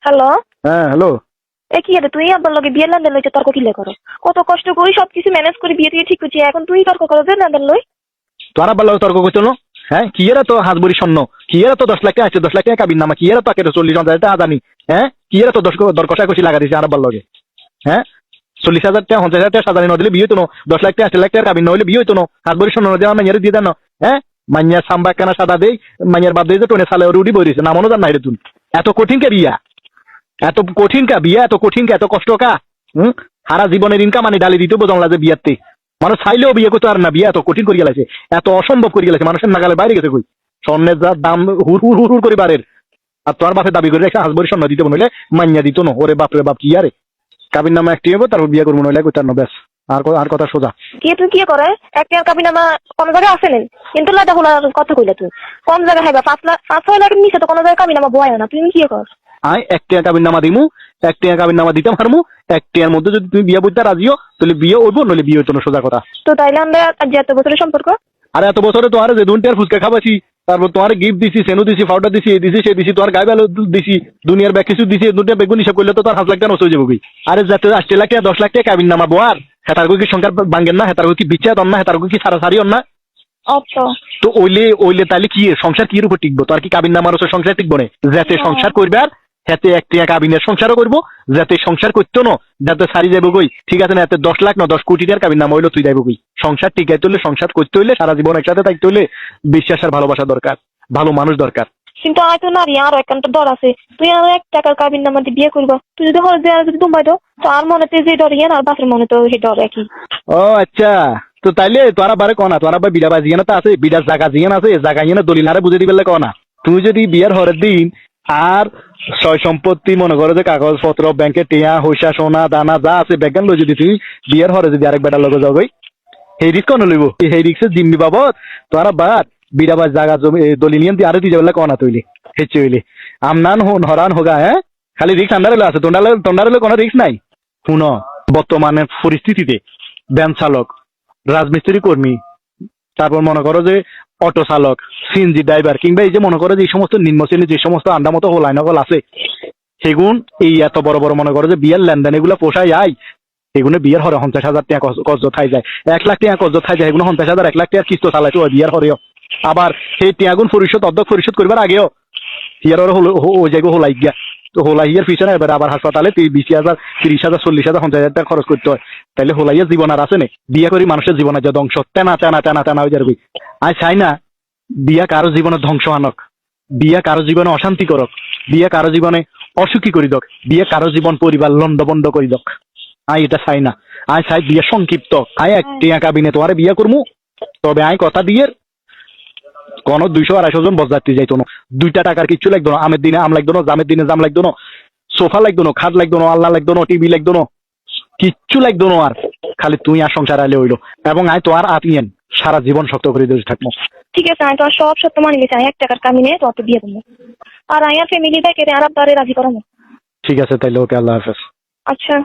Hello. হ্যাঁ hello. এ কি রে, তুই আব্বার লগে বিয়ে লেনদেন লইতে তর্ক কিলে করো? কত কষ্ট করি সবকিছু ম্যানেজ করে বিয়ে দিয়ে ঠিক করছি, এখন তুই তর্ক করো যে লেনদেন লই। তোর আব্বার লগে তর্ক করছো না? হ্যাঁ কি এরা তো হাত বড়ি স্বর্ণ, কি এরা তো 10 লাখ টাকা আছে, 10 লাখ টাকা কাবিন নামা, কি এরা তো 40,000 টাকা আদানি। হ্যাঁ কি এরা তো দর কষা কষি লাগা দিয়েছে আব্বার লগে। হ্যাঁ 40,000 টাকা 50,000 টাকা সাজানি না দিলে বিয়ে হতো না, 10 লাখ টাকা 8 লাখ টাকা কাবিন না হলে বিয়ে হতো না, হাত বড়ি স্বর্ণ দিয়ে মাইয়ারে দিয়ে দেন। হ্যাঁ মাইয়ার সাম্বা কেনা সাদা দেই, মাইয়ার বাদ দিয়ে টোনে সালে রুডি বইছে না মনে জান না তুমি। এত কঠিন কে বিয়া, এত কঠিন কা বিয়া, এত কঠিন কা, এত কষ্ট কা। সারা জীবনের ইনকাম আনি ডালি দিতে বোঝান লাগে বিয়াতে। মানুষ চাইলেও বিয়ে করতে আর না, বিয়ে এত কঠিন করে গেছে, এত অসম্ভব করে গেছে, মানুষের নাগালে বাইরে গেছে কই। স্বর্ণের যা দাম হুর হুর হুর হুর করে বাড়ের, আর তোমার বাপে দাবি করে রেখে হাসবরি স্বর্ণ দিতে নইলে মাইয়া দিত না। ওরে বাপরে বাপ কি আরে, কাবির নামে একটি হবো তারপর বিয়ে করবো নইলে কইতার না, ব্যাস। আর কথা সোজা। কি তুই কি করে একটা কাবিন আমার কোন জায়গায় আছে নেন, কিন্তু লাদা খোলা কথা কইলে তুই কোন জায়গায় হাইবা 5 লাখ 6 লাখের নিচে তো কোনো জায়গায় কাবিন আমার বয় না, তুই কি কর? আয় 1 টাকা কাবির নামা দিমু, 1 টাকা কাবির নামা দিতে পারমু, 1 টাকার মধ্যে যদি তুমি বিয়ে বুঝতে রাজিও তাহলে বিয়ে হইব, নইলে বিয়ে হইতো না, সোজা কথা। তো তাইলে আমরা আজ এত বছরের সম্পর্ক। আর এত বছরে তোমার যে 2 টাকার ফুচকা খাবাছি, তারপর তোমার গিফট দিছি, সেনু দিছি, পাউডার দিছি, এই দিছি সে দিছি, তোমার গায়ে বেলো দিছি, দুনিয়ার ব্যাগ কিছু দিছি, 2 টাকা বেগুন হিসাব করলে তো তার 7 লাখ টাকা নষ্ট হয়ে যাবে কি। আরে যাতে 8 লাখ টাকা 10 লাখ টাকা কাবিন নামা বোয়ার, হেতার কি সংখ্যার ভাঙ্গেন না, হেতার কি বিচ্ছা দন না, হেতার কি সারাসারি অন না। আচ্ছা তো ওইলে তাহলে কি সংসার কির উপর টিকবো? তো আর কি কাবিন নামার ওসব সংসার টিকবো না? যাতে সংসার করবে আর হাতে 1 টাকা কাবিনের সংসারও করবো, যাতে সংসার করতো না, যাতে সারি যাবো কই, ঠিক আছে না? এতে 10 লাখ না 10 কোটি টাকার কাবিন নাম হইলো তুই যাইবো কই। সংসার টিকাইতে হলে, সংসার করতে হইলে, সারা জীবন একসাথে থাকতে হলে বিশ্বাস আর ভালোবাসা দরকার, ভালো মানুষ দরকার। কিন্তু আয় তো নারী আরো একটা ডর আছে, তুই আর 1 টাকার কাবিন নামা দিয়ে বিয়ে করবা, তুই যদি হলে আর যদি দুম্বাই দাও তো আর মনেতে যে ডর ইয়ে না, আর বাপের মনে তো সেই ডর একই। ও আচ্ছা, তো তাইলে তোরা বারে কনা, তোরা বা বিড়া বাজি না তো আছে, বিড়ার জায়গা জিয়ান আছে, জায়গা ইয়ে না দলিল আরে বুঝে দিবে কনা। তুমি যদি বিয়ের হরের দিন আর সয় সম্পত্তি মনে করো যে কাগজপত্র, ব্যাংকে টিয়া হইসা সোনা দানা যা আছে ব্যাগান লই, যদি তুমি বিয়ের হরে যদি আরেক বেটার লগে যাও গই, সেই রিস্ক কোন লইব? সেই রিস্কের জিম্মি বাবদ তোরা বাদ বিড়া বাজ জায়গা জমি দলিল নিয়ে দিয়ে আরো দিয়ে যাবে কনা তৈলি হেচে হইলে আমনান হরান হোগা। হ্যাঁ খালি রিস্ক আন্ডারে আছে, তন্ডারে কোনো রিস্ক নাই। শুনো, বর্তমানে পরিস্থিতিতে ভ্যান চালক, রাজমিস্ত্রি কর্মী, তারপর মনে করো যে অটো চালক, সিএনজি ড্রাইভার, কিংবা এই যে মনে করো যে এই সমস্ত নিম্ন শ্রেণীর যে সমস্ত আন্ডা মতো হোলাই নকল আছে, সেগুন এই এত বড় বড় মনে করো যে বিয়ের লেনদেন এগুলো পোষায় আয়, এগুলো বিয়ের হরে 50,000 টাকা কর্জ থাই যায়, 1 লাখ টাকা কর্জ থাই যায়, এগুলো 50,000 1 লাখ টাকার কিস্ত চালাইতে হয় বিয়ের হরেও। আবার সেই টিয়াগুন পরিশোধ অর্ধেক পরিশোধ করবার আগেও ইয়ার ওই জায়গা হোলাই গিয়া, তো হোলাইয়ের পিছনে এবার আবার হাসপাতালে 20,000 30,000 40,000 50,000 টাকা খরচ করতে হয়। তাইলে হোলাইয়ের জীবন আর আছে নে? বিয়ে করি মানুষের জীবন যা ধ্বংস টানা টানা টানা টানা হয়ে যাবে। আই চাই না বিয়া কারো জীবনে ধ্বংস আনক, বিয়া কারো জীবনে অশান্তি করক, বিয়া কারো জীবনে অসুখী করি দক, বিয়ে কারো জীবন পরিবার লন্ডবন্ড করি দক। আই এটা চাই না। আই চাই বিয়ে সংক্ষিপ্ত। আই 1 টাকা কাবিনে তোমারে বিয়ে করমু, তবে আই কথা দিয়ে কোন 200-250 জন বসযাত্রী যাইতো না, 2টা টাকার কিচ্ছু লাগতো না, আমের দিনে আম লাগতো না, জামের দিনে জাম লাগতো না, সোফা লাগতো না, খাট লাগতো না, আল্লাহ লাগতো না, টিভি লাগতো না, কিচ্ছু লাগতো না। আর খালি তুই আর সংসার আইলে হইলো, এবং আই তো আর আতিয়েন সারা জীবন শক্ত করে দিয়ে থাকবো। ঠিক আছে, আমি তো সব সত্য মানি নিছি, 1 টাকার কামিনে তো বিয়ে করবো, আর আয়া ফ্যামিলি ব্যাকে আর আব্বারে রাজি করাবো। ঠিক আছে তাইলে, ওকে, আল্লাহ হাফেজ। আচ্ছা।